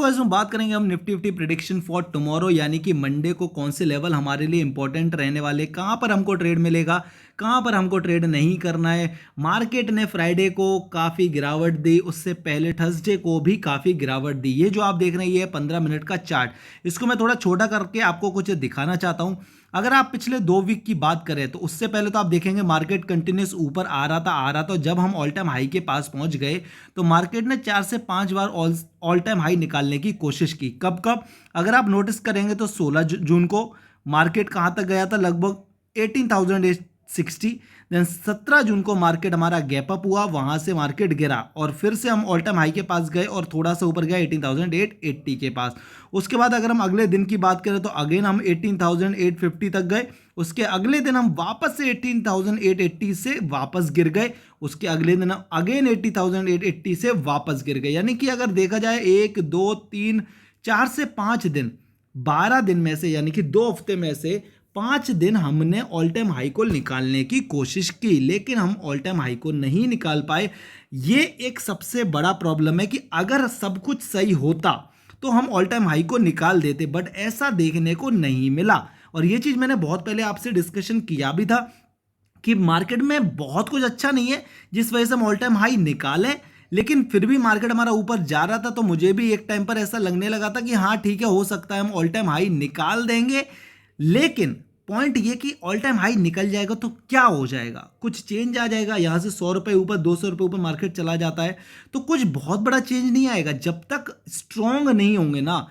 Guys हम बात करेंगे हम Nifty fifty prediction for tomorrow यानी कि मंडे को कौन से लेवल हमारे लिए इंपॉर्टेंट रहने वाले, कहां पर हमको ट्रेड मिलेगा, कहां पर हमको ट्रेड नहीं करना है। मार्केट ने फ्राइडे को काफ़ी गिरावट दी, उससे पहले थर्सडे को भी काफ़ी गिरावट दी। ये जो आप देख रहे हैं ये 15 मिनट का चार्ट, इसको मैं थोड़ा छोटा करके आपको कुछ दिखाना चाहता हूं। अगर आप पिछले 2 वीक की बात करें तो उससे पहले तो आप देखेंगे मार्केट कंटिन्यूस ऊपर आ रहा था। जब हम ऑल टाइम हाई के पास पहुंच गए तो मार्केट ने 4 से 5 बार ऑल टाइम हाई निकालने की कोशिश की। कब कब अगर आप नोटिस करेंगे तो 16 जून को मार्केट कहां तक गया था, लगभग 18,860। देन 17 जून को मार्केट हमारा गैप अप हुआ, वहां से मार्केट गिरा और फिर से हम ऑल टाइम हाई के पास गए और थोड़ा सा ऊपर गया 18,880 के पास। उसके बाद अगर हम अगले दिन की बात करें तो अगेन हम 18,850 तक गए। उसके अगले दिन हम वापस से 18,880 से वापस गिर गए। उसके अगले दिन हम अगेन 80,880 से वापस गिर गए। यानी कि अगर देखा जाए 1 2 3 4 से 5 दिन, 12 दिन में से यानी कि 2 हफ्ते में से 5 दिन हमने ऑल टाइम हाई को निकालने की कोशिश की, लेकिन हम ऑल टाइम हाई को नहीं निकाल पाए। ये एक सबसे बड़ा प्रॉब्लम है कि अगर सब कुछ सही होता तो हम ऑल टाइम हाई को निकाल देते, बट ऐसा देखने को नहीं मिला। और ये चीज मैंने बहुत पहले आपसे डिस्कशन किया भी था कि मार्केट में बहुत कुछ अच्छा नहीं है जिस वजह से हम ऑल टाइम हाई निकालें, लेकिन फिर भी मार्केट हमारा ऊपर जा रहा था। तो मुझे भी एक टाइम पर ऐसा लगने लगा था कि हाँ ठीक है, हो सकता है हम ऑल टाइम हाई निकाल देंगे। लेकिन पॉइंट ये कि ऑल टाइम हाई निकल जाएगा तो क्या हो जाएगा, कुछ चेंज आ जाएगा। यहां से 100 रुपए ऊपर, 200 रुपए ऊपर मार्केट चला जाता है तो कुछ बहुत बड़ा चेंज नहीं आएगा जब तक स्ट्रांग नहीं होंगे ना।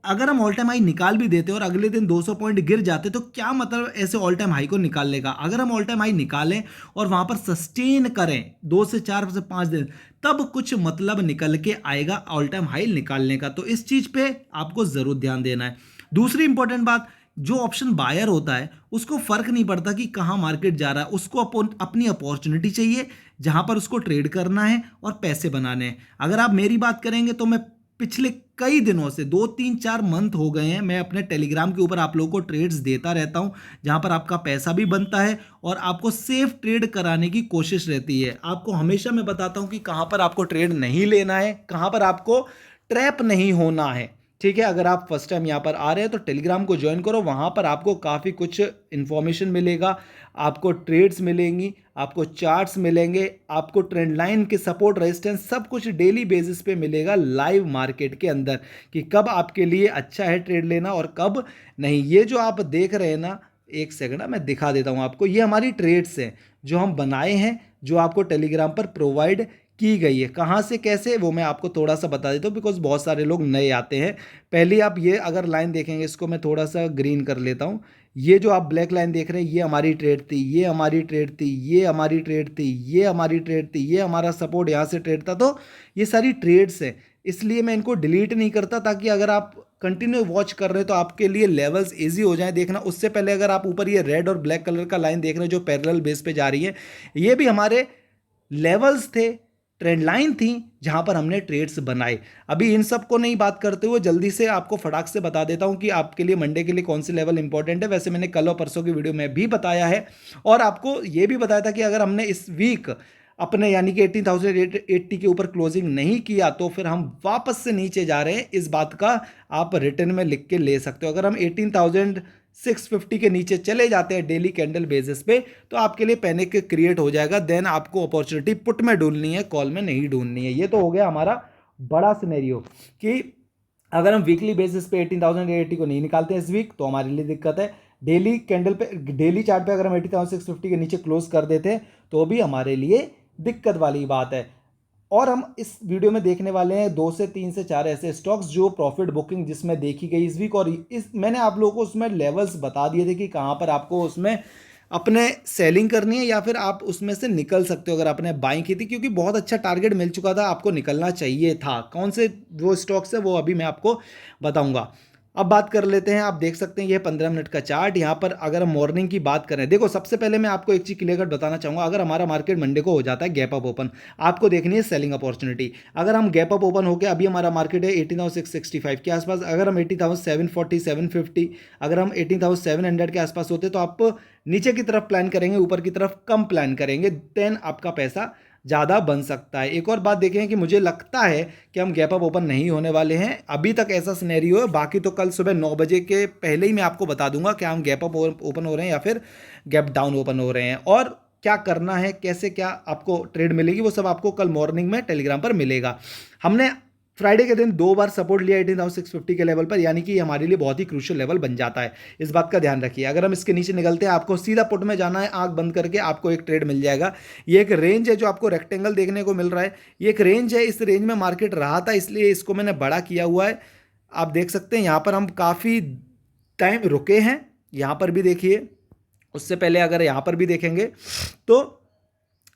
अगर हम ऑल टाइम हाई निकाल भी देते और अगले दिन 200 पॉइंट गिर जाते तो क्या मतलब ऐसे ऑल टाइम हाई को निकालने का। अगर हम ऑल टाइम हाई निकालें और वहां पर सस्टेन करें 2 से 4 से 5 दिन, तब कुछ मतलब निकल के आएगा ऑल टाइम हाई निकालने का। तो इस चीज पे आपको जरूर ध्यान देना है। दूसरी इंपॉर्टेंट बात, जो ऑप्शन बायर होता है उसको फर्क नहीं पड़ता कि कहां मार्केट जा रहा है, उसको अपनी अपॉर्चुनिटी चाहिए जहां पर उसको ट्रेड करना है और पैसे बनाने हैं। अगर आप मेरी बात करेंगे तो मैं पिछले कई दिनों से 2 3 4 मंथ हो गए हैं मैं अपने टेलीग्राम के ऊपर आप लोगों को ट्रेड्स देता रहता हूं, जहां पर आपका पैसा भी बनता है और आपको सेफ ट्रेड कराने की कोशिश रहती है। आपको हमेशा मैं बताता हूं कि कहां पर आपको ट्रेड नहीं लेना है, कहां पर आपको ट्रैप नहीं होना है। ठीक है, अगर आप फर्स्ट टाइम यहाँ पर आ रहे हैं तो टेलीग्राम को ज्वाइन करो, वहाँ पर आपको काफ़ी कुछ इन्फॉर्मेशन मिलेगा, आपको ट्रेड्स मिलेंगी, आपको चार्ट्स मिलेंगे, आपको ट्रेंड लाइन के सपोर्ट रेजिस्टेंस सब कुछ डेली बेसिस पे मिलेगा लाइव मार्केट के अंदर कि कब आपके लिए अच्छा है ट्रेड लेना और कब नहीं। ये जो आप देख रहे हैं ना, एक सेकंड मैं दिखा देता हूँ आपको, ये हमारी ट्रेड्स हैं जो हम बनाए हैं, जो आपको टेलीग्राम पर प्रोवाइड की गई है। कहाँ से कैसे वो मैं आपको थोड़ा सा बता देता हूँ, बिकॉज बहुत सारे लोग नए आते हैं। पहले आप ये अगर लाइन देखेंगे, इसको मैं थोड़ा सा ग्रीन कर लेता हूँ। ये जो आप ब्लैक लाइन देख रहे हैं ये हमारी ट्रेड थी, ये हमारी ट्रेड थी, ये हमारी ट्रेड थी, ये हमारी ट्रेड थी, ये हमारा सपोर्ट यहाँ से ट्रेड था। तो ये सारी ट्रेड्स हैं, इसलिए मैं इनको डिलीट नहीं करता, ताकि अगर आप कंटिन्यू वॉच कर रहे हैं तो आपके लिए लेवल्स इजी हो जाए देखना। उससे पहले अगर आप ऊपर ये रेड और ब्लैक कलर का लाइन देख रहे हैं जो पैरेलल बेस पे जा रही है, ये भी हमारे लेवल्स थे, ट्रेंड लाइन थी जहां पर हमने ट्रेड्स बनाए। अभी इन सब को नहीं बात करते हुए जल्दी से आपको फटाक से बता देता हूं कि आपके लिए मंडे के लिए कौन से लेवल इंपॉर्टेंट है। वैसे मैंने कल और परसों की वीडियो में भी बताया है और आपको यह भी बताया था कि अगर हमने इस वीक अपने यानी कि 18,880 के ऊपर क्लोजिंग नहीं किया तो फिर हम वापस से नीचे जा रहे हैं। इस बात का आप रिटर्न में लिख के ले सकते हो। अगर हम 18,650 के नीचे चले जाते हैं डेली कैंडल बेसिस पे तो आपके लिए पैनिक क्रिएट हो जाएगा। देन आपको अपॉर्चुनिटी पुट में ढूंढनी है, कॉल में नहीं ढूंढनी है। ये तो हो गया हमारा बड़ा सिनेरियो कि अगर हम वीकली बेसिस पे 18,880 को नहीं निकालते इस वीक तो हमारे लिए दिक्कत है। डेली कैंडल पे, डेली चार्ट पे अगर हम 18,650 के नीचे क्लोज कर देते हैं तो भी हमारे लिए दिक्कत वाली बात है। और हम इस वीडियो में देखने वाले हैं 2 से 3 से 4 ऐसे स्टॉक्स जो प्रॉफिट बुकिंग जिसमें देखी गई इस वीक, और इस मैंने आप लोगों को उसमें लेवल्स बता दिए थे कि कहां पर आपको उसमें अपने सेलिंग करनी है या फिर आप उसमें से निकल सकते हो अगर आपने बाइंग की थी, क्योंकि बहुत अच्छा टारगेट मिल चुका था, आपको निकलना चाहिए था। कौन से वो स्टॉक्स है वो अभी मैं आपको बताऊंगा। अब बात कर लेते हैं, आप देख सकते हैं ये 15 मिनट का चार्ट। यहाँ पर अगर हम मॉर्निंग की बात करें, देखो सबसे पहले मैं आपको एक चीज क्लियर कट बताना चाहूंगा। अगर हमारा मार्केट मंडे को हो जाता है गैप अप ओपन, आपको देखनी है सेलिंग अपॉर्चुनिटी। अगर हम गैप अप ओपन हो गया, अभी हमारा मार्केट है 18,665 के आसपास, अगर हम 18,740 750, अगर हम 18,700 के आसपास होते तो आप नीचे की तरफ प्लान करेंगे, ऊपर की तरफ कम प्लान करेंगे, देन आपका पैसा ज़्यादा बन सकता है। एक और बात देखें कि मुझे लगता है कि हम गैप अप ओपन नहीं होने वाले हैं, अभी तक ऐसा सिनेरियो है। बाकी तो कल सुबह 9 बजे के पहले ही मैं आपको बता दूंगा कि हम गैप अप ओपन हो रहे हैं या फिर गैप डाउन ओपन हो रहे हैं, और क्या करना है, कैसे क्या आपको ट्रेड मिलेगी, वो सब आपको कल मॉर्निंग में टेलीग्राम पर मिलेगा। हमने फ्राइडे के दिन 2 बार सपोर्ट लिया 18,650 के लेवल पर, यानी कि ये हमारे लिए बहुत ही क्रूशियल लेवल बन जाता है। इस बात का ध्यान रखिए। अगर हम इसके नीचे निकलते हैं, आपको सीधा पुट में जाना है, आंख बंद करके आपको एक ट्रेड मिल जाएगा। ये एक रेंज है जो आपको रेक्टेंगल देखने को मिल रहा है, ये एक रेंज है। इस रेंज में मार्केट रहा था, इसलिए इसको मैंने बड़ा किया हुआ है। आप देख सकते हैं यहाँ पर हम काफ़ी टाइम रुके हैं। यहाँ पर भी देखिए, उससे पहले अगर यहाँ पर भी देखेंगे तो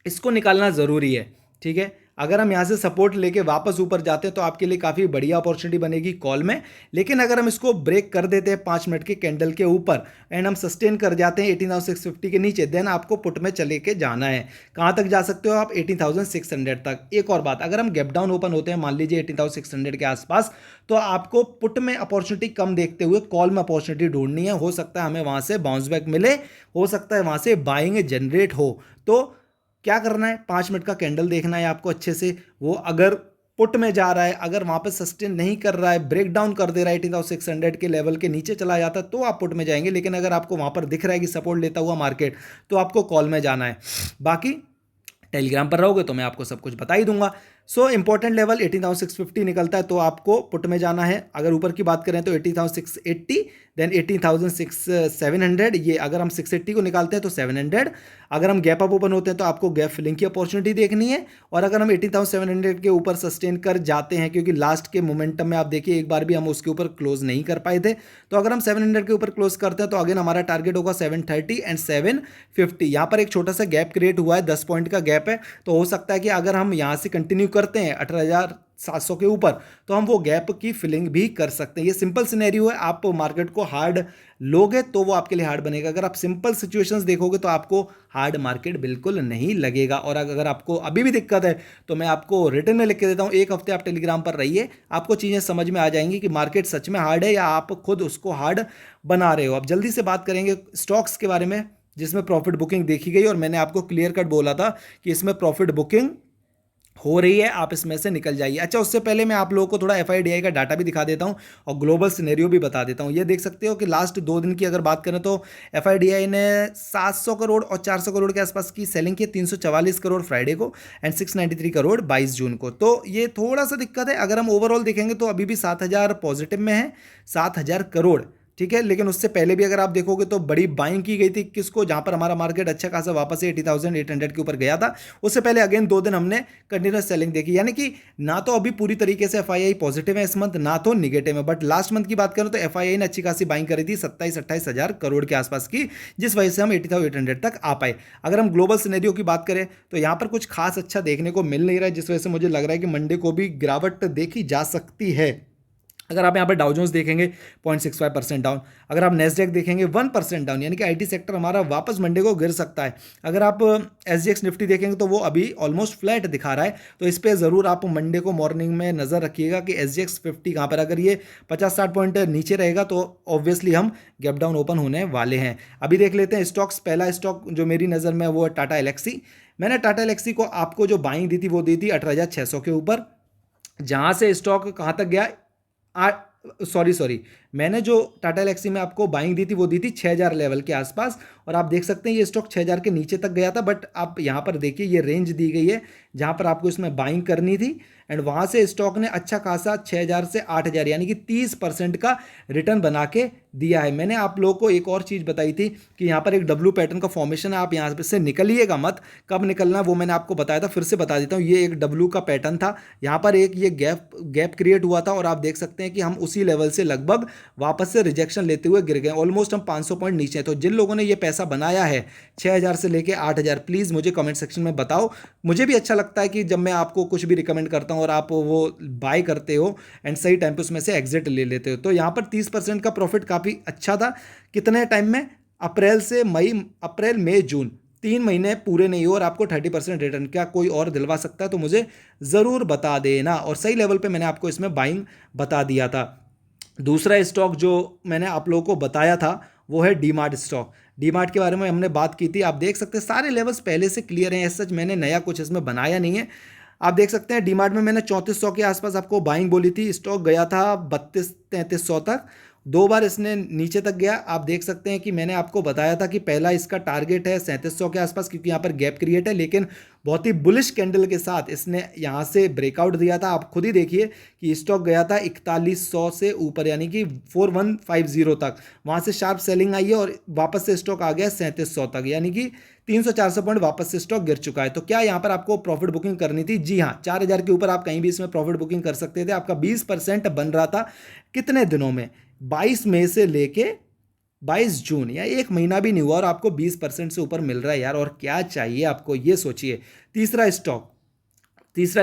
इसको निकालना ज़रूरी है। ठीक है, अगर हम यहाँ से सपोर्ट लेके वापस ऊपर जाते हैं तो आपके लिए काफ़ी बढ़िया अपॉर्चुनिटी बनेगी कॉल में। लेकिन अगर हम इसको ब्रेक कर देते हैं 5 मिनट के कैंडल के ऊपर एंड हम सस्टेन कर जाते हैं 18,650 के नीचे, देन आपको पुट में चले के जाना है। कहाँ तक जा सकते हो आप? 18,600 तक। एक और बात, अगर हम गैप डाउन ओपन होते हैं मान लीजिए 18,600 के आसपास, तो आपको पुट में अपॉर्चुनिटी कम देखते हुए कॉल में अपॉर्चुनिटी ढूंढनी है। हो सकता है हमें वहाँ से बाउंस बैक मिले, हो सकता है वहाँ से बाइंग जनरेट हो। तो क्या करना है? 5 मिनट का कैंडल देखना है आपको अच्छे से। वो अगर पुट में जा रहा है, अगर वहाँ पे सस्टेन नहीं कर रहा है, ब्रेक डाउन कर दे रहा है 18,600 के लेवल के नीचे चला जाता है, तो आप पुट में जाएंगे। लेकिन अगर आपको वहाँ पर दिख रहा है कि सपोर्ट लेता हुआ मार्केट, तो आपको कॉल में जाना है। बाकी टेलीग्राम पर रहोगे तो मैं आपको सब कुछ बता ही दूंगा। सो इंपॉर्टेंट लेवल 18,650 निकलता है तो आपको पुट में जाना है। अगर ऊपर की बात करें तो 18,680, देन 18,700। ये अगर हम 680 को निकालते हैं तो 700। अगर हम गैप अप ओपन होते हैं तो आपको गैप फिलिंग की अपॉर्चुनिटी देखनी है। और अगर हम 18,700 के ऊपर सस्टेन कर जाते हैं, क्योंकि लास्ट के मोमेंटम में आप देखिए एक बार भी हम उसके ऊपर क्लोज नहीं कर पाए थे, तो अगर हम 700 के ऊपर क्लोज करते हैं तो अगेन हमारा टारगेट होगा 730 एंड 750। यहाँ पर एक छोटा सा गैप क्रिएट हुआ है, 10 पॉइंट का गैप है। तो हो सकता है कि अगर हम यहाँ से कंटिन्यू करते हैं 18,700 के ऊपर, तो हम वो गैप की फिलिंग भी कर सकते हैं। ये सिंपल सिनेरियो है। आप मार्केट को हार्ड लोगे तो वो आपके लिए हार्ड बनेगा। अगर आप सिंपल सिचुएशंस देखोगे तो आपको हार्ड मार्केट बिल्कुल नहीं लगेगा। और अगर आपको अभी भी दिक्कत है तो मैं आपको रिटर्न में लिख के देता हूँ, एक हफ्ते आप टेलीग्राम पर रहिए, आपको चीज़ें समझ में आ जाएंगी कि मार्केट सच में हार्ड है या आप खुद उसको हार्ड बना रहे हो। अब जल्दी से बात करेंगे स्टॉक्स के बारे में जिसमें प्रॉफिट बुकिंग देखी गई, और मैंने आपको क्लियर कट बोला था कि इसमें प्रॉफिट बुकिंग हो रही है, आप इसमें से निकल जाइए। अच्छा, उससे पहले मैं आप लोगों को थोड़ा एफआईडीआई का डाटा भी दिखा देता हूं और ग्लोबल सिनेरियो भी बता देता हूं। ये देख सकते हो कि लास्ट 2 दिन की अगर बात करें तो एफआईडीआई ने 700 करोड़ और 400 करोड़ के आसपास की सेलिंग की, 344 करोड़ फ्राइडे को एंड 693 करोड़ 22 जून को। तो ये थोड़ा सा दिक्कत है। अगर हम ओवरऑल देखेंगे तो अभी भी 7,000 पॉजिटिव में है, 7,000 करोड़। ठीक है, लेकिन उससे पहले भी अगर आप देखोगे तो बड़ी बाइंग की गई थी किसको, जहां पर हमारा मार्केट अच्छा खासा वापस से 80,800 के ऊपर गया था। उससे पहले अगेन 2 दिन हमने कंटिन्यूस सेलिंग देखी, यानी कि ना तो अभी पूरी तरीके से एफआईआई पॉजिटिव है इस मंथ, ना तो निगेटिव है। बट लास्ट मंथ की बात करें तो एफआईआई ने अच्छी खासी बाइंग करी थी 27-28 हज़ार करोड़ के आसपास की, जिस वजह से हम 80,800 तक आ पाए। अगर हम ग्लोबल सिनेरियो की बात करें तो यहाँ पर कुछ खास अच्छा देखने को मिल नहीं रहा है, जिस वजह से मुझे लग रहा है कि मंडे को भी गिरावट देखी जा सकती है। अगर आप यहाँ पर डाउ जोन्स देखेंगे 0.65% डाउन, अगर आप नेस्डैक देखेंगे 1% डाउन, यानी कि आईटी सेक्टर हमारा वापस मंडे को गिर सकता है। अगर आप एसजीएक्स निफ्टी देखेंगे तो वो अभी ऑलमोस्ट फ्लैट दिखा रहा है, तो इस पर ज़रूर आप मंडे को मॉर्निंग में नज़र रखिएगा कि एसजीएक्स 50 कहाँ पर, अगर ये 50-60 पॉइंट नीचे रहेगा तो ऑब्वियसली हम गैप डाउन ओपन होने वाले हैं। अभी देख लेते हैं स्टॉक्स। पहला स्टॉक जो मेरी नज़र में वो है टाटा एलेक्सी। मैंने टाटा एलेक्सी को आपको जो बाइंग दी थी वो दी थी 18,600 के ऊपर, जहाँ से स्टॉक कहाँ तक गया, सॉरी, मैंने जो टाटा एलेक्सी में आपको बाइंग दी थी वो दी थी 6,000 लेवल के आसपास, और आप देख सकते हैं ये स्टॉक 6,000 के नीचे तक गया था। बट आप यहाँ पर देखिए ये रेंज दी गई है जहाँ पर आपको इसमें बाइंग करनी थी, एंड वहाँ से स्टॉक ने अच्छा खासा 6,000 से 8,000 यानी कि 30% का रिटर्न बना के दिया है। मैंने आप लोगों को एक और चीज़ बताई थी कि यहाँ पर एक डब्ल्यू पैटर्न का फॉर्मेशन है, आप यहाँ से निकलिएगा मत। कब निकलना वो मैंने आपको बताया था, फिर से बता देता हूँ। ये एक डब्ल्यू का पैटर्न था, यहाँ पर एक ये गैप क्रिएट हुआ था, और आप देख सकते हैं कि हम उसी लेवल से लगभग वापस से रिजेक्शन लेते हुए गिर गए। ऑलमोस्ट हम 500 पॉइंट नीचे हैं। तो जिन लोगों ने ये पैसा बनाया है 6,000 से लेके 8,000, प्लीज़ मुझे कमेंट सेक्शन में बताओ। मुझे भी अच्छा लगता है कि जब मैं आपको कुछ भी रिकमेंड करता हूँ और आप वो बाय करते हो एंड सही टाइम पे उसमें से एग्जिट ले लेते हो। तो यहाँ पर 30% का प्रॉफिट काफ़ी अच्छा था। कितने टाइम में? अप्रैल मई जून, 3 महीने पूरे नहीं हो और आपको 30% रिटर्न। क्या कोई और दिलवा सकता है? तो मुझे ज़रूर बता देना। और सही लेवल पे मैंने आपको इसमें बाइंग बता दिया था। दूसरा स्टॉक जो मैंने आप लोगों को बताया था वो है डीमार्ट स्टॉक। डीमार्ट के बारे में हमने बात की थी, आप देख सकते हैं सारे लेवल्स पहले से क्लियर हैं, सच मैंने नया कुछ इसमें बनाया नहीं है। आप देख सकते हैं डीमार्ट में मैंने 3400 के आसपास आपको बाइंग बोली थी, स्टॉक गया था 32-3300 तक, 2 बार इसने नीचे तक गया। आप देख सकते हैं कि मैंने आपको बताया था कि पहला इसका टारगेट है 3700 के आसपास, क्योंकि यहाँ पर गैप क्रिएट है, लेकिन बहुत ही बुलिश कैंडल के साथ इसने यहाँ से ब्रेकआउट दिया था। आप खुद ही देखिए कि स्टॉक गया था 4100 से ऊपर, यानी कि 4150 तक, वहाँ से शार्प सेलिंग आई है और वापस से स्टॉक आ गया 3700 तक, यानी कि 300-400 पॉइंट वापस से स्टॉक गिर चुका है। तो क्या यहाँ पर आपको प्रॉफिट बुकिंग करनी थी? जी हाँ, 4000 के ऊपर आप कहीं भी इसमें प्रॉफिट बुकिंग कर सकते थे। आपका 20% बन रहा था कितने दिनों में? 22 मई से लेके 22 जून, या 1 महीना भी नहीं हुआ और आपको 20% से ऊपर मिल रहा है यार, और क्या चाहिए आपको, ये सोचिए। तीसरा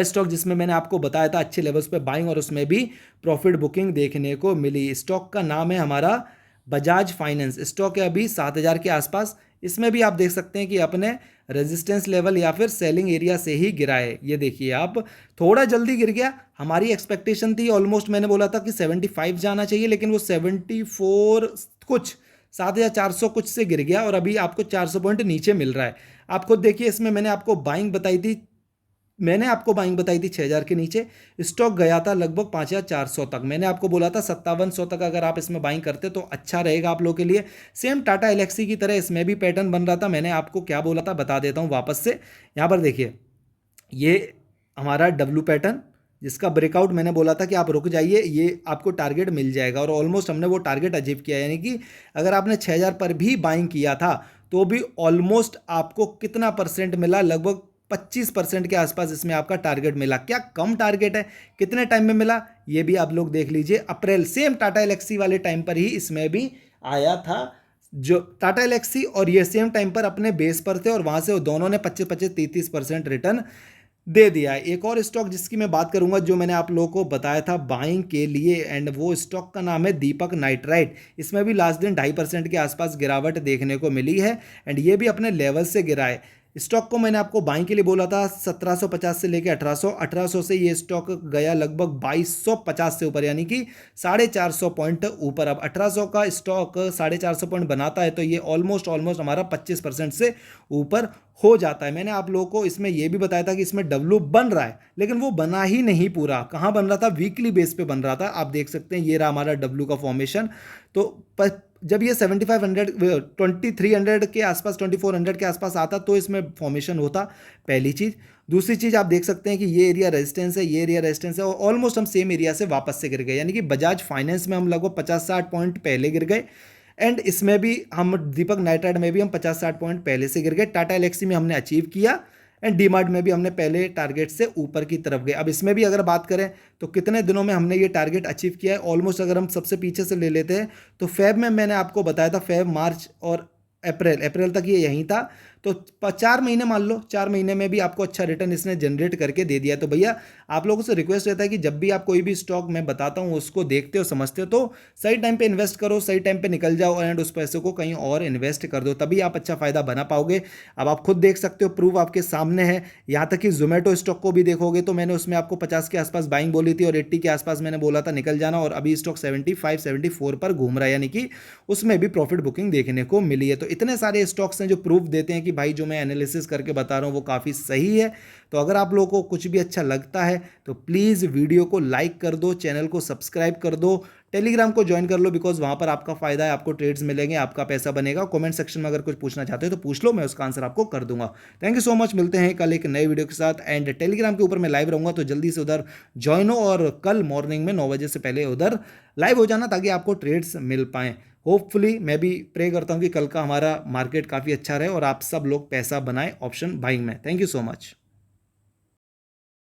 स्टॉक जिसमें मैंने आपको बताया था अच्छे लेवल्स पे बाइंग और उसमें भी प्रॉफिट बुकिंग देखने को मिली, स्टॉक का नाम है हमारा बजाज फाइनेंस। स्टॉक है अभी 7000 के आसपास। इसमें भी आप देख सकते हैं कि अपने रेजिस्टेंस लेवल या फिर सेलिंग एरिया से ही गिरा है। ये देखिए आप, थोड़ा जल्दी गिर गया। हमारी एक्सपेक्टेशन थी ऑलमोस्ट, मैंने बोला था कि 75 जाना चाहिए, लेकिन वो 74 कुछ 7400 कुछ से गिर गया और अभी आपको 400 पॉइंट नीचे मिल रहा है। आप खुद देखिए, इसमें मैंने आपको बाइंग बताई थी 6000 के नीचे, स्टॉक गया था लगभग 5400 तक। मैंने आपको बोला था 5700 तक अगर आप इसमें बाइंग करते तो अच्छा रहेगा आप लोगों के लिए। सेम टाटा एलेक्सी की तरह इसमें भी पैटर्न बन रहा था। मैंने आपको क्या बोला था बता देता हूँ वापस से। यहाँ पर देखिए, ये हमारा डब्ल्यू पैटर्न, जिसका ब्रेकआउट मैंने बोला था कि आप रुक जाइए, ये आपको टारगेट मिल जाएगा, और ऑलमोस्ट हमने वो टारगेट अचीव किया। यानी कि अगर आपने 6000 पर भी बाइंग किया था तो भी ऑलमोस्ट आपको कितना परसेंट मिला? लगभग 25% के आसपास इसमें आपका टारगेट मिला। क्या कम टारगेट है? कितने टाइम में मिला ये भी आप लोग देख लीजिए। अप्रैल, सेम टाटा एलेक्सी वाले टाइम पर ही इसमें भी आया था। जो टाटा एलेक्सी और ये सेम टाइम पर अपने बेस पर थे और वहां से दोनों ने 25-30% रिटर्न दे दिया है। एक और स्टॉक जिसकी मैं बात करूंगा, जो मैंने आप लोगों को बताया था बाइंग के लिए, एंड वो स्टॉक का नाम है दीपक नाइट्राइट। इसमें भी लास्ट दिन 2.5% के आसपास गिरावट देखने को मिली है, एंड ये भी अपने लेवल से गिरा है। स्टॉक को मैंने आपको बाइंग के लिए बोला था 1750 से लेकर 1800 से ये स्टॉक गया लगभग 2250 से ऊपर, यानी कि 450 पॉइंट ऊपर। अब 1800 का स्टॉक 450 पॉइंट बनाता है तो ये ऑलमोस्ट हमारा 25% से ऊपर हो जाता है। मैंने आप लोगों को इसमें यह भी बताया था कि इसमें डब्ल्यू बन रहा है, लेकिन वो बना ही नहीं पूरा। कहाँ बन रहा था? वीकली बेस पे बन रहा था। आप देख सकते हैं ये रहा हमारा डब्ल्यू का फॉर्मेशन। तो जब ये 7500 2300 के आसपास 2400 के आसपास आता तो इसमें फॉर्मेशन होता, पहली चीज़। दूसरी चीज़ आप देख सकते हैं कि ये एरिया रेजिस्टेंस है, ये एरिया रेजिस्टेंस है, और ऑलमोस्ट हम सेम एरिया से वापस से गिर गए। यानी कि बजाज फाइनेंस में हम लगभग 50-60 पॉइंट पहले गिर गए, एंड इसमें भी हम दीपक नाइट्राइट में भी हम 50-60 पॉइंट पहले से गिर गए। टाटा एलेक्सी में हमने अचीव किया, एंड डीमार्ट में भी हमने पहले टारगेट से ऊपर की तरफ गए। अब इसमें भी अगर बात करें तो कितने दिनों में हमने ये टारगेट अचीव किया है? ऑलमोस्ट अगर हम सबसे पीछे से ले लेते हैं तो फेब में मैंने आपको बताया था, फेब, मार्च और अप्रैल तक ये यहीं था। तो 4 महीने मान लो, 4 महीने में भी आपको अच्छा रिटर्न इसने जनरेट करके दे दिया। तो भैया आप लोगों से रिक्वेस्ट रहता है कि जब भी आप कोई भी स्टॉक मैं बताता हूँ उसको देखते हो, समझते हो, तो सही टाइम पे इन्वेस्ट करो, सही टाइम पे निकल जाओ, एंड उस पैसे को कहीं और इन्वेस्ट कर दो, तभी आप अच्छा फायदा बना पाओगे। अब आप खुद देख सकते हो, प्रूफ आपके सामने है। यहाँ तक कि जोमेटो स्टॉक को भी देखोगे तो मैंने उसमें आपको 50 के आसपास बाइंग बोली थी और 80 के आसपास मैंने बोला था निकल जाना, और अभी स्टॉक 75-74 पर घूम रहा है, यानी कि उसमें भी प्रॉफिट बुकिंग देखने को मिली है। तो इतने सारे स्टॉक्स हैं जो प्रूफ देते हैं कि भाई जो मैं एनालिसिस करके बता रहा हूं वो काफ़ी सही है। तो अगर आप लोगों को कुछ भी अच्छा लगता है तो प्लीज़ वीडियो को लाइक कर दो, चैनल को सब्सक्राइब कर दो, टेलीग्राम को ज्वाइन कर लो, बिकॉज वहां पर आपका फायदा है, आपको ट्रेड्स मिलेंगे, आपका पैसा बनेगा। कमेंट सेक्शन में अगर कुछ पूछना चाहते हो तो पूछ लो, मैं उसका आंसर आपको कर दूंगा। थैंक यू सो मच, मिलते हैं कल एक नए वीडियो के साथ। एंड टेलीग्राम के ऊपर मैं लाइव रहूंगा, तो जल्दी से उधर ज्वाइन हो और कल मॉर्निंग में 9 बजे से पहले उधर लाइव हो जाना, ताकि आपको ट्रेड्स मिल पाएँ। होपफुली मैं भी प्रे करता हूँ कि कल का हमारा मार्केट काफ़ी अच्छा रहे और आप सब लोग पैसा बनाएं ऑप्शन बाइंग में। Thank you so much.